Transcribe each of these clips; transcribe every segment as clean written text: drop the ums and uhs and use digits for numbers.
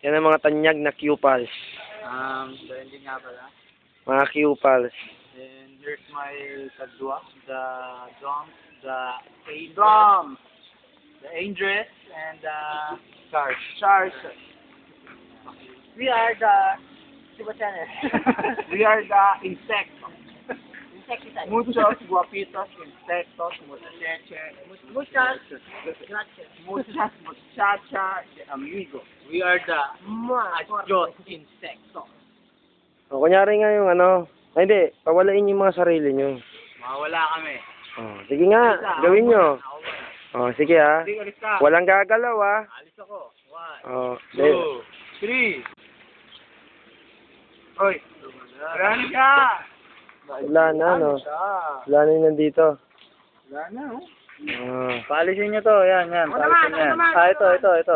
Yan ang mga tanyag na Q-Pals. Branding nga pala. Mga Q-Pals. And here's my kadwa, the drums, the drums, the Andres, and the Stars. We are the Sibo Channel. We are the insectos. Insecticide. Muchos guapitos, insectos, muchachas, Muchas gracias. muchas muchachas, amigos. We are the adios insectos. O, kunyari nga yung ano. Ay, hindi. Pawalain yung mga sarili nyo. Mawala kami. Oh, sige nga. Gawin nyo. Oh, sige ha. Sige, alis ka. Walang gagalaw ha. Alis ako. 1, Oh, 2, 3. Hoy, marami ka. wala na, no? Wala na yung nandito. Wala na, oh. Ah. Paalisin nyo to, yan. Paalisin yan. Ito. Oh, ito.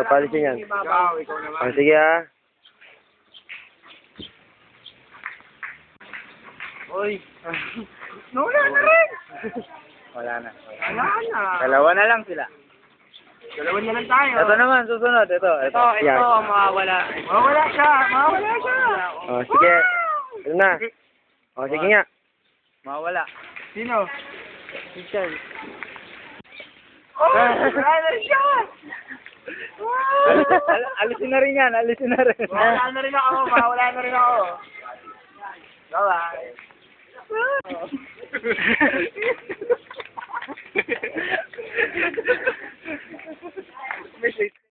Palisin yan. Ikaw naman. Oh, sige ha. Hoy. Wala na rin. Wala na. Dalawa na lang sila. Dalawa na lang tayo. Ito naman, susunod. Ito. Yan. mawawala. Mawala siya. Oh, sige. Ito na. Oh, sige nga. Mawala. Sino? Si Charles. Oh, wala na siya. Alisin na rin yan. Mawala na rin ako. Bye-bye.